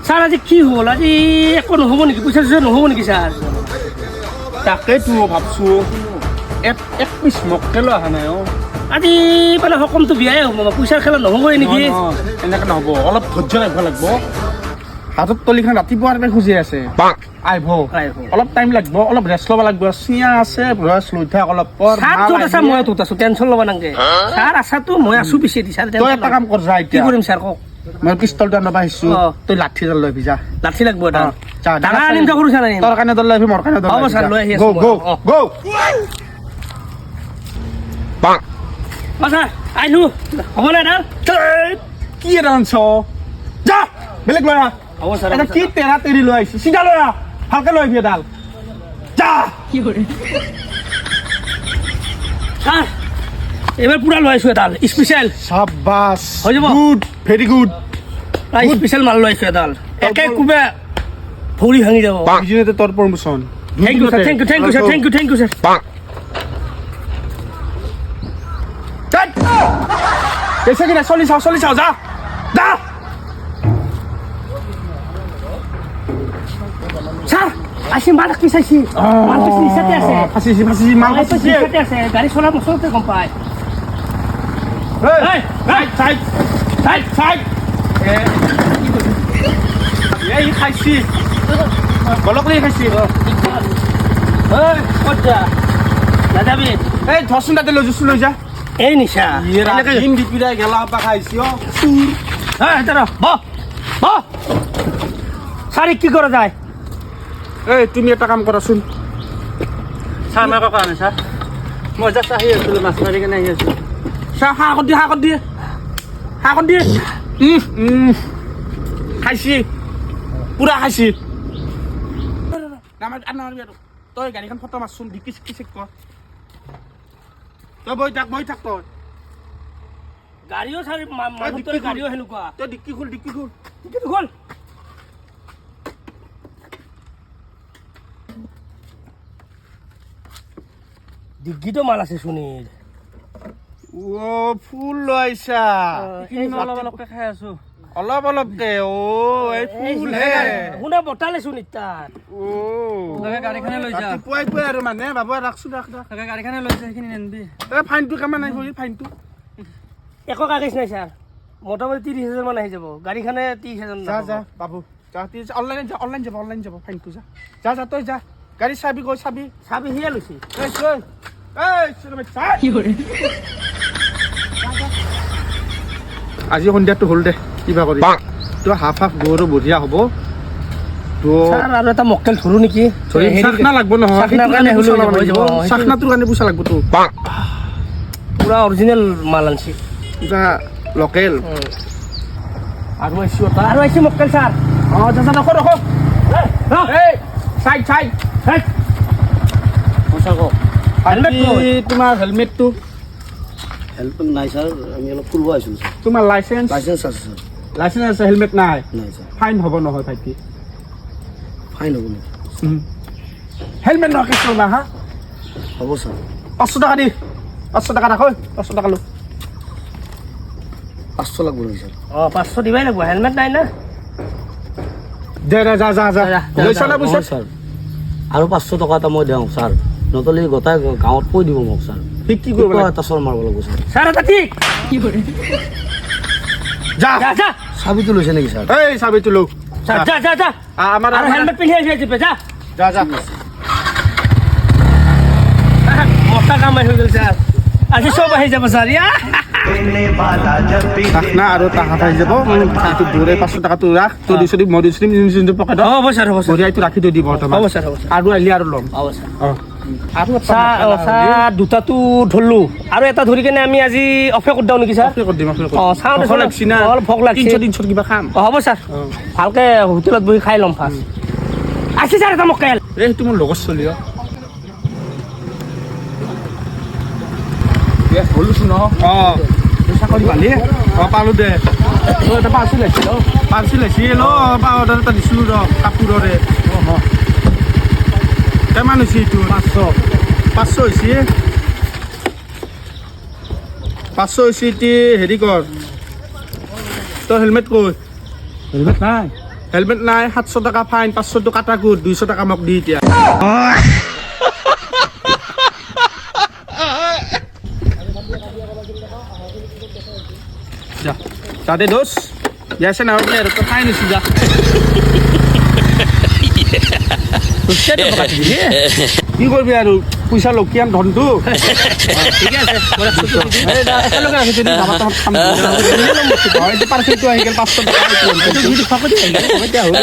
Sir আজি কি হ'ল আজি একো নহ'ব নেকি পইচা চইচা নহ'ব নেকি ছাৰ তাকেইতো ভাবছো এক পিচ মক্কেলো অহা নাই আজি মানে সকামটো বিয়াই হ'ব পইচাৰ খেলা নহ'বই নেকি এনেকে নহ'ব অলপ ধৈৰ্য ৰাখিব লাগিব হাতত তলিখন ৰাতিপুৱাৰ পৰা খুজি আছে আহিব অলপ টাইম লাগিব অলপ ৰেষ্ট ল'ব লাগিব চিঞা আছে ব্ৰাছ লৈ থাক অলপ ছাৰ য'ত আছা মই ত'ত আছো টেনশ্যন ল'ব নালাগে ছাৰ আছাতো মই আছো পিছে দি ছাৰ তই এটা কাম কৰ যা কি এতিয়া কৰিম ছাৰ কওক মই পিষ্টলটো আনিব আহিছো তই লাঠি ডাল লৈ যা লাঠি লাগিব এটা যা ডাঙৰ আনিম যা সৰু ছাৰ আনিম তোৰ কাৰণে ডাল লৈ মোৰ কাৰণে ডাল হ'ব ছাৰ লৈ আহি আছো গো গো ছাৰ আহিলো হ'ব নাই ডাল কি এটা আনছ যা বেলেগ লৈ আহ হ'ব ছাৰ এটা কি তেৰা তেৰি লৈ আহিছো চিধা লৈ আহ ভালকে লৈ আহিবি এডাল যা ছাৰ এইবাৰ পুৰা লৈ আহিছো এডাল স্পেচিয়েল শাবাছ হৈ যাব গুড ভেৰি গুড স্পেচিয়েল মাল লৈ আহিছো এডাল একে কোবে ভৰি ভাঙি যাব বিজনেতে তোৰ promotion thank you sir thank you sir thank you sir कैसे कि चली जाओ जा जा ছাৰ আজি মাল কি চাইছি মাল কি নিচাতে আছে ফাঁসি মাল ফাঁসি নিচাতে আছে গাড়ী চলা বছৰতে গম পায় সাইড এই খাইছি বলক লৈ খাইছি ক'ত যা নাযাবি এই ধৰচোন তাতে লৈ যা এই নিচা দিন বিপিৰাই গেলা পা খাইছি ছাৰ কি কৰা যায় এই তুমি এটা কাম কৰাচোন ছাৰ মই একো কৰা নাই ছাৰ মই জাষ্ট আহি আছিলোঁ মাছ মাৰি কেনে আহি আছোঁ চাহ হাঁহ দিয়ে খাইছি পুৰা খাইছি তই গাড়ীখন ফটো মাৰচোন ডিকি চিকি চেক কৰ তই বহি থাক তই গাড়ীও ছাৰ মানুহটোৰ গাড়ীও সেনেকুৱা তই ডিক্কি খোল খোল ডিগ্গিটো মাল আছে সুনীল ফুল লৈ আহিছা অলপ অলপকে খাই আছো অলপকে এই ফুল হে শুনা বটালে সুনীল তাত গাড়ীখনে লৈ যা পুৱাই আৰু মানে বাবু ৰাখছো ৰাখ গাড়ীখনে লৈ যা সেইখিনি নেনবি ফাইনটো কিমান নাই ফাইনটো একো কাগজ নাই ছাৰ মোটামুটি 30,000 মান আহি যাব গাড়ীখনে 30,000 যা বাবু যা অনলাইন যাব ফাইনটো যা তই যা গাড়ী চাবি সিয়ে লৈছি আজি সন্ধিয়াটো হ'ল দে কিবা কৰি তো হাফ গৰু বঢ়িয়া হ'ব তো আৰু এটা মক্কেল ধৰো নেকি চাখনা লাগব নহয় চাখনাটোৰ কাৰণে পইচা লাগব তো পুৰা অৰিজিনেল মাল আনছি কিবা লোকেল আৰু আহিছে মক্কেল ছাৰ ৰখ চাইড তোমাৰ হেলমেটটো হেল্পন নাই স্যাৰ আমি অলপ ফুলব আইছো স্যাৰ তোমাৰ লাইসেন্স লাইসেন্স আছে স্যার লাইসেন্স আছে হেলমেট নাই নাই স্যার ফাইন হ'ব নহয় ভাইটি ফাইন হ'ব না হেলমেট নহয় কেছ না হা হ'ব স্যার 500 টাকা দি 500 টাকা ৰাখ 500 টাকা লো 500 লাগব না স্যার 500 দিবাই লাগব হেলমেট নাই না দে যা লৈছ না পইচা স্যার আৰু 500 টকা এটা মই দেও স্যাৰ নতলি গোটাই গাঁৱত কৈ দিব মোক স্যাৰ ঠিক কি কৰিব লাগে এটা চল মাৰব লাগব স্যাৰ ছাৰ এটা ঠিক কি কৰে যা চাবিটো লৈছে নেকি স্যাৰ এই চাবিটো লো যা আমাৰ আৰু হেলমেট পিন্ধি আহিছে যা মস্তা কাম হৈ গ'ল ছাৰ আজি চব আহি যাব ছাৰ চাখনা আৰু টাকা পাই যাব এইটো দূৰে 500 টাকাটো ৰাখ তই দিছ মই দিছ ইঞ্জিনটো পকেট হ'ব ছাৰ বঢ়িয়াটো ৰাখি থৈ দি বৰ্তমান হ'ব ছাৰ আৰু আলি আৰু ল'ম হ'ব ছাৰ আৰু চাহ দুটাটো ধৰলো আৰু এটা ধৰি কেনে আমি আজি অফে কৰি দিওঁ নেকি ছাৰ চাওঁ অলপ ভোক লাগছি 300 কিবা খাম হ'ব ছাৰ ভালকে হোটেলত বহি খাই ল'ম ফাৰ্ষ্ট আছে ছাৰ এটা মক্কেল এই সেইটো মোৰ লগত চলি হলচোন চাকৰি পালি পালো দে এটা পাৰ্চেল আহিছিল পাউডাৰ এটা দিছিলোঁ ৰ কাপোৰৰে কিমান হৈছে এইটো 500 হৈছে 500 হৈছে এতিয়া হেৰি কৰ তই হেলমেট কৈ হেলমেট নাই হেলমেট নাই 700 টকা ফাইন 500 টকা কাটা কুট 200 টকা মোক দি এতিয়া যা তাতে দোষ ইয়াছে না ওকে তো ফাইন হইছে যা কি করবি আর পয়সা লকিয়াম ধনটো ঠিক আছে মই ৰাস্তাটো দি দিম। একেলগে ৰাখি যদি যাবা তহঁত খাম পাৰ্চেলটো আহি গেল 500 টকা এইটো যদি খোৱা কৰি দিয়ে, এতিয়া হ'ব।